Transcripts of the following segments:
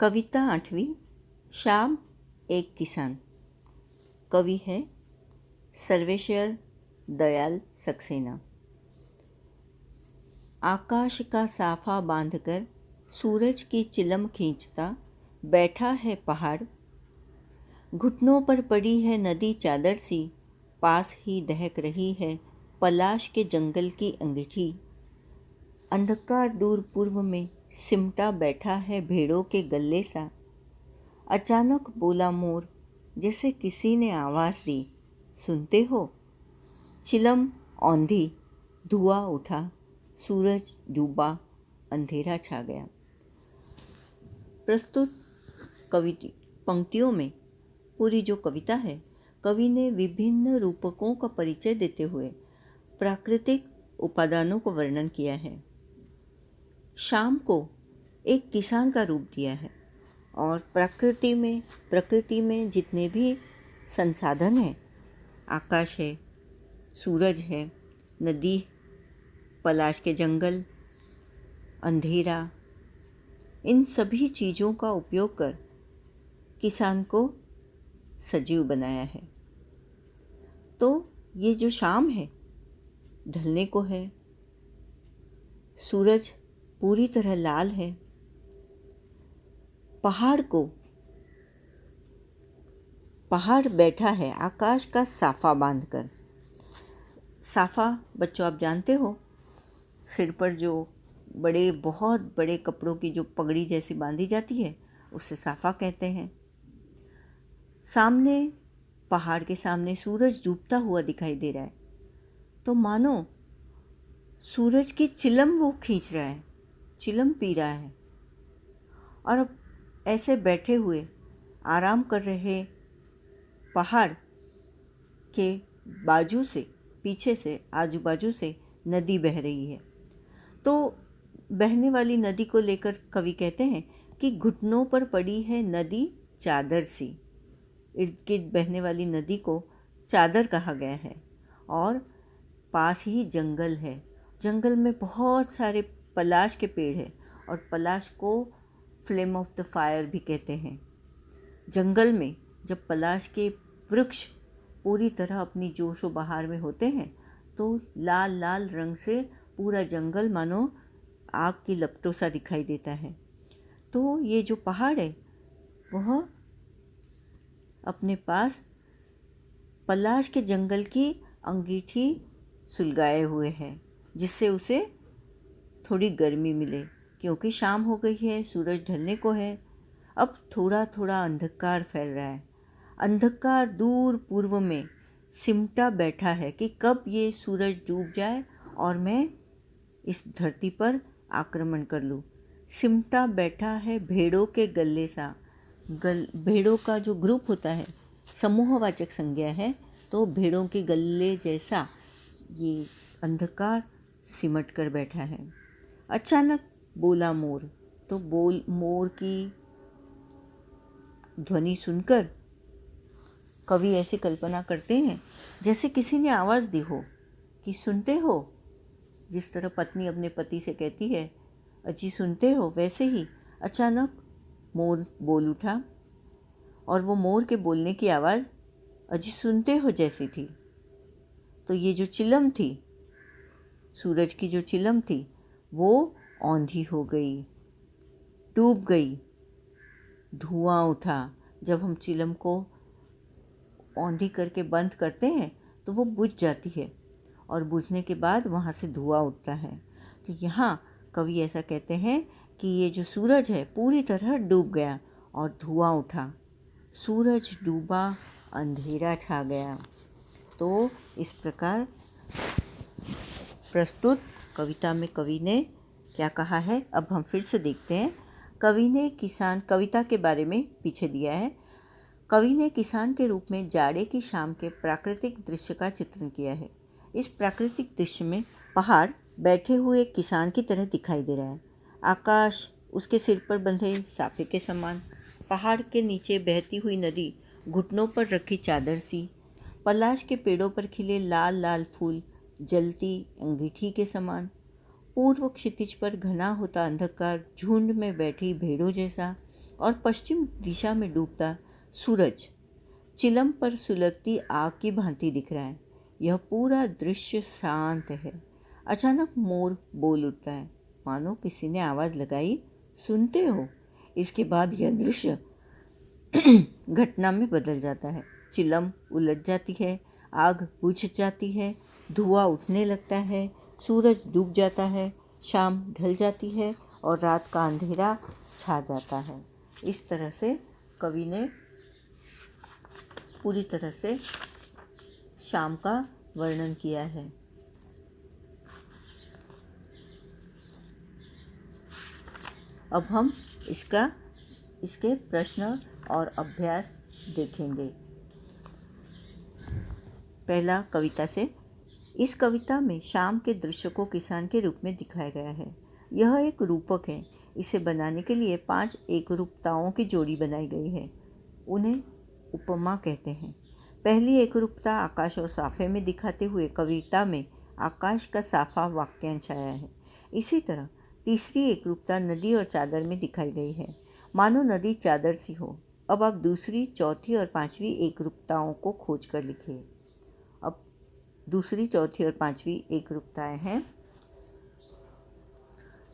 कविता 8वीं। शाम एक किसान। कवि है सर्वेश्वर दयाल सक्सेना। आकाश का साफा बांधकर सूरज की चिलम खींचता बैठा है पहाड़। घुटनों पर पड़ी है नदी चादर सी, पास ही दहक रही है पलाश के जंगल की अंगीठी। अंधकार दूर पूर्व में सिमटा बैठा है भेड़ों के गले सा। अचानक बोला मोर, जैसे किसी ने आवाज़ दी, सुनते हो? चिलम औंधी, धुआं उठा, सूरज डूबा, अंधेरा छा गया। प्रस्तुत पंक्तियों में पूरी जो कविता है, कवि ने विभिन्न रूपकों का परिचय देते हुए प्राकृतिक उपादानों को वर्णन किया है। शाम को एक किसान का रूप दिया है और प्रकृति में जितने भी संसाधन हैं, आकाश है, सूरज है, नदी, पलाश के जंगल, अंधेरा, इन सभी चीज़ों का उपयोग कर किसान को सजीव बनाया है। तो ये जो शाम है, ढलने को है, सूरज पूरी तरह लाल है। पहाड़ बैठा है आकाश का साफा बांधकर। साफा बच्चों आप जानते हो, सिर पर जो बहुत बड़े कपड़ों की जो पगड़ी जैसी बांधी जाती है, उसे साफा कहते हैं। सामने पहाड़ के सामने सूरज डूबता हुआ दिखाई दे रहा है, तो मानो सूरज की चिलम वो खींच रहा है, चिलम पी रहा है। और अब ऐसे बैठे हुए आराम कर रहे पहाड़ के बाजू से, पीछे से, आजू बाजू से नदी बह रही है। तो बहने वाली नदी को लेकर कवि कहते हैं कि घुटनों पर पड़ी है नदी चादर सी। इर्द गिर्द बहने वाली नदी को चादर कहा गया है। और पास ही जंगल है, जंगल में बहुत सारे पलाश के पेड़ हैं और पलाश को फ्लेम ऑफ द फायर भी कहते हैं। जंगल में जब पलाश के वृक्ष पूरी तरह अपनी जोशो बहार में होते हैं, तो लाल लाल रंग से पूरा जंगल मानो आग की लपटों सा दिखाई देता है। तो ये जो पहाड़ है, वह अपने पास पलाश के जंगल की अंगीठी सुलगाए हुए है, जिससे उसे थोड़ी गर्मी मिले, क्योंकि शाम हो गई है, सूरज ढलने को है। अब थोड़ा थोड़ा अंधकार फैल रहा है। अंधकार दूर पूर्व में सिमटा बैठा है कि कब ये सूरज डूब जाए और मैं इस धरती पर आक्रमण कर लूँ। सिमटा बैठा है भेड़ों के गले सा। भेड़ों का जो ग्रुप होता है, समूहवाचक संज्ञा है, तो भेड़ों के गले जैसा ये अंधकार सिमट कर बैठा है। अचानक बोला मोर, तो मोर की ध्वनि सुनकर कवि ऐसे कल्पना करते हैं जैसे किसी ने आवाज़ दी हो कि सुनते हो। जिस तरह पत्नी अपने पति से कहती है, अजी सुनते हो, वैसे ही अचानक मोर बोल उठा और वो मोर के बोलने की आवाज़ अजी सुनते हो जैसी थी। तो ये जो चिलम थी, सूरज की जो चिलम थी, वो औंधी हो गई, डूब गई, धुआं उठा। जब हम चिलम को औंधी करके बंद करते हैं तो वो बुझ जाती है और बुझने के बाद वहाँ से धुआं उठता है। तो यहाँ कवि ऐसा कहते हैं कि ये जो सूरज है पूरी तरह डूब गया और धुआं उठा, सूरज डूबा, अंधेरा छा गया। तो इस प्रकार प्रस्तुत कविता में कवि ने क्या कहा है, अब हम फिर से देखते हैं। कवि ने कविता के बारे में पीछे दिया है। कवि ने किसान के रूप में जाड़े की शाम के प्राकृतिक दृश्य का चित्रण किया है। इस प्राकृतिक दृश्य में पहाड़ बैठे हुए किसान की तरह दिखाई दे रहा है। आकाश उसके सिर पर बंधे साफे के समान, पहाड़ के नीचे बहती हुई नदी घुटनों पर रखी चादर सी, पलाश के पेड़ों पर खिले लाल लाल फूल जलती अंगीठी के समान, पूर्व क्षितिज पर घना होता अंधकार झुंड में बैठी भेड़ों जैसा और पश्चिम दिशा में डूबता सूरज चिलम पर सुलगती आग की भांति दिख रहा है। यह पूरा दृश्य शांत है। अचानक मोर बोल उठता है, मानो किसी ने आवाज़ लगाई, सुनते हो? इसके बाद यह दृश्य घटना में बदल जाता है। चिलम उलट जाती है, आग बुझ जाती है, धुआं उठने लगता है, सूरज डूब जाता है, शाम ढल जाती है और रात का अंधेरा छा जाता है। इस तरह से कवि ने पूरी तरह से शाम का वर्णन किया है। अब हम इसके प्रश्न और अभ्यास देखेंगे। पहला कविता से। इस कविता में शाम के दृश्य को किसान के रूप में दिखाया गया है। यह एक रूपक है। इसे बनाने के लिए 5 एकरूपताओं की जोड़ी बनाई गई है। उन्हें उपमा कहते हैं। पहली एकरूपता आकाश और साफे में दिखाते हुए कविता में आकाश का साफा वाक्यांश आया है। इसी तरह तीसरी एकरूपता नदी और चादर में दिखाई गई है, मानो नदी चादर सी हो। अब आप दूसरी, चौथी और पांचवी एकरूपताओं को खोज कर लिखिए। अब दूसरी, चौथी और पांचवी एकरूपताएं हैं।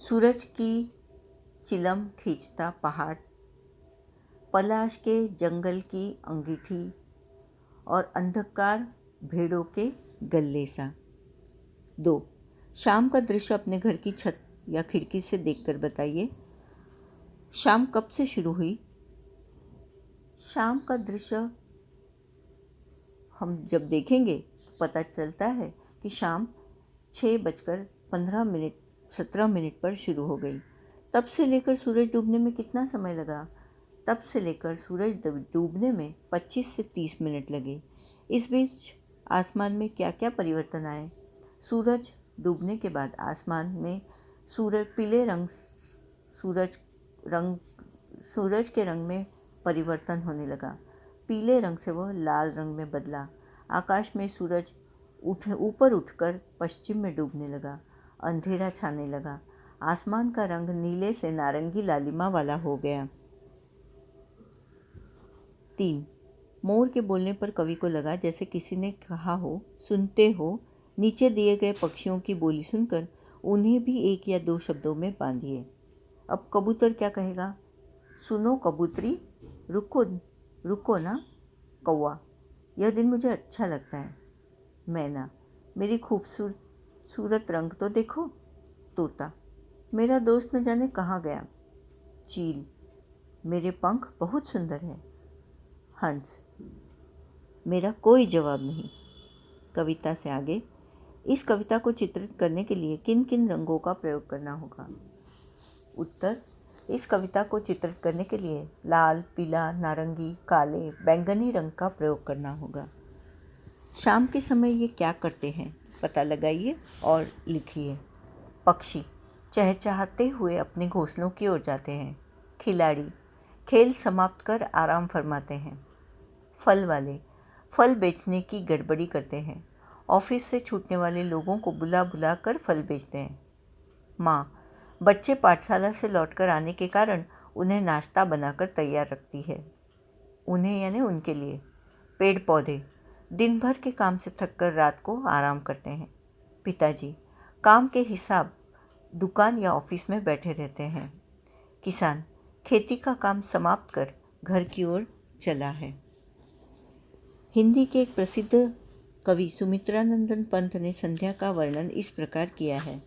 सूरज की चिलम खींचता पहाड़, पलाश के जंगल की अंगीठी और अंधकार भेड़ों के गल्ले सा। 2. शाम का दृश्य अपने घर की छत या खिड़की से देखकर बताइए। शाम कब से शुरू हुई? शाम का दृश्य हम जब देखेंगे तो पता चलता है कि शाम 6:15 17 मिनट पर शुरू हो गई। तब से लेकर सूरज डूबने में कितना समय लगा? तब से लेकर सूरज डूबने में 25 से 30 मिनट लगे। इस बीच आसमान में क्या क्या परिवर्तन आए? सूरज डूबने के बाद आसमान में पीले रंग सूरज के रंग में परिवर्तन होने लगा। पीले रंग से वह लाल रंग में बदला। आकाश में सूरज ऊपर उठकर पश्चिम में डूबने लगा। अंधेरा छाने लगा। आसमान का रंग नीले से नारंगी लालिमा वाला हो गया। 3. मोर के बोलने पर कवि को लगा जैसे किसी ने कहा हो, सुनते हो। नीचे दिए गए पक्षियों की बोली सुनकर उन्हें भी 1 या 2 शब्दों में बांधिए। अब कबूतर क्या कहेगा? सुनो कबूतरी, रुको रुको ना कौवा, यह दिन मुझे अच्छा लगता है। मैना, मेरी खूबसूरत रंग तो देखो। तोता, मेरा दोस्त न जाने कहाँ गया। चील, मेरे पंख बहुत सुंदर हैं। हंस, मेरा कोई जवाब नहीं। कविता से आगे। इस कविता को चित्रित करने के लिए किन किन रंगों का प्रयोग करना होगा? उत्तर: इस कविता को चित्रित करने के लिए लाल, पीला, नारंगी, काले, बैंगनी रंग का प्रयोग करना होगा। शाम के समय ये क्या करते हैं? पता लगाइए और लिखिए। पक्षी चहचहाते हुए अपने घोंसलों की ओर जाते हैं। खिलाड़ी खेल समाप्त कर आराम फरमाते हैं। फल वाले फल बेचने की गड़बड़ी करते हैं। ऑफिस से छूटने वाले लोगों को बुला बुला कर फल बेचते हैं। माँ बच्चे पाठशाला से लौटकर आने के कारण उन्हें नाश्ता बनाकर तैयार रखती है। उन्हें यानी उनके लिए। पेड़ पौधे दिन भर के काम से थककर रात को आराम करते हैं। पिताजी काम के हिसाब दुकान या ऑफिस में बैठे रहते हैं। किसान खेती का काम समाप्त कर घर की ओर चला है। हिंदी के एक प्रसिद्ध कवि सुमित्रानंदन पंत ने संध्या का वर्णन इस प्रकार किया है।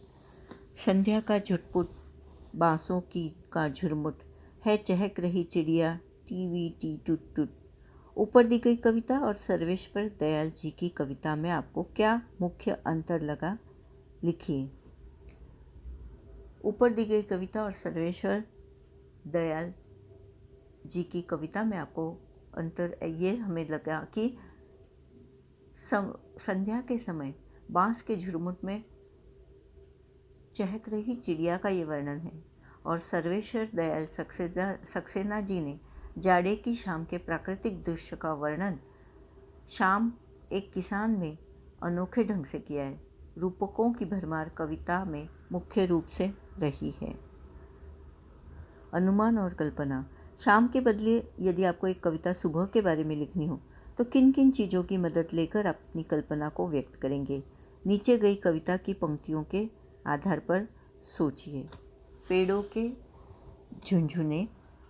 संध्या का झुटपुट, बांसों की का झुरमुट, है चहक रही चिड़िया, टीवी टी टुट टुट। ऊपर दी गई कविता और सर्वेश्वर दयाल जी की कविता में आपको क्या मुख्य अंतर लगा? लिखिए। ऊपर दी गई कविता और सर्वेश्वर दयाल जी की कविता में आपको अंतर ये हमें लगा कि संध्या के समय बांस के झुरमुट में चहक रही चिड़िया का ये वर्णन है और सर्वेश्वर दयाल सक्सेना जी ने जाड़े की शाम के प्राकृतिक दृश्य का वर्णन शाम एक किसान में अनोखे ढंग से किया है। रूपकों की भरमार कविता में मुख्य रूप से रही है। अनुमान और कल्पना। शाम के बदले यदि आपको एक कविता सुबह के बारे में लिखनी हो तो किन किन चीज़ों की मदद लेकर अपनी कल्पना को व्यक्त करेंगे? नीचे गई कविता की पंक्तियों के आधार पर सोचिए। पेड़ों के झुनझुने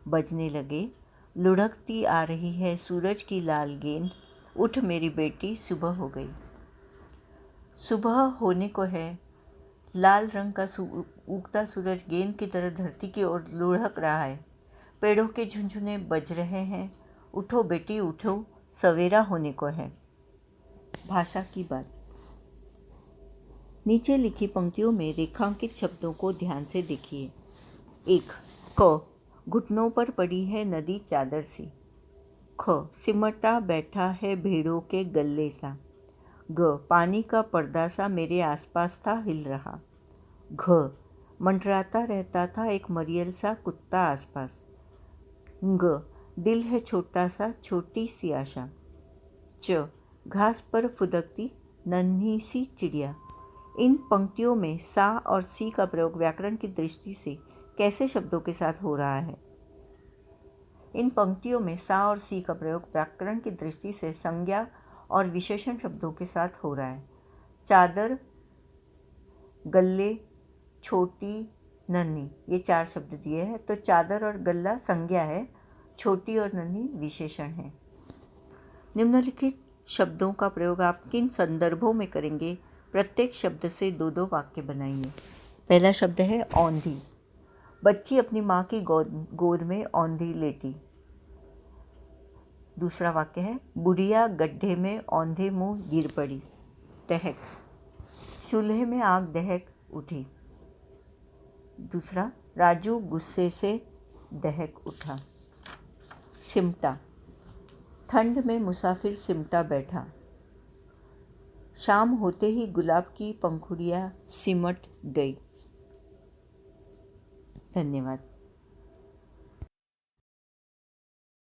बजने लगे, लुढ़कती आ रही है सूरज की लाल गेंद, उठ मेरी बेटी सुबह हो गई। सुबह होने को है, लाल रंग का उगता सूरज गेंद की तरह धरती की ओर लुढ़क रहा है। पेड़ों के झुनझुने बज रहे हैं, उठो बेटी उठो, सवेरा होने को है। भाषा की बात। नीचे लिखी पंक्तियों में रेखांकित शब्दों को ध्यान से देखिए। 1. क, घुटनों पर पड़ी है नदी चादर सी। ख, सिमटा बैठा है भेड़ों के गल्ले सा। ग, पानी का पर्दा सा मेरे आसपास था हिल रहा। घ, मंडराता रहता था एक मरियल सा कुत्ता आसपास। ग, दिल है छोटा सा छोटी सी आशा। च, घास पर फुदकती नन्ही सी चिड़िया। इन पंक्तियों में सा और सी का प्रयोग व्याकरण की दृष्टि से कैसे शब्दों के साथ हो रहा है? इन पंक्तियों में सा और सी का प्रयोग व्याकरण की दृष्टि से संज्ञा और विशेषण शब्दों के साथ हो रहा है। चादर, गल्ले, छोटी, नन्ही, ये 4 शब्द दिए हैं, तो चादर और गल्ला संज्ञा है, छोटी और नन्ही विशेषण है। निम्नलिखित शब्दों का प्रयोग आप किन संदर्भों में करेंगे? प्रत्येक शब्द से 2-2 वाक्य बनाइए। पहला शब्द है औंधी। बच्ची अपनी माँ की गोद में औंधी लेटी। दूसरा वाक्य है बुढ़िया गड्ढे में औंधे मुँह गिर पड़ी। दहक, चूल्हे में आग दहक उठी। दूसरा, राजू गुस्से से दहक उठा। सिमटा, ठंड में मुसाफिर सिमटा बैठा। शाम होते ही गुलाब की पंखुड़ियाँ सिमट गई। धन्यवाद।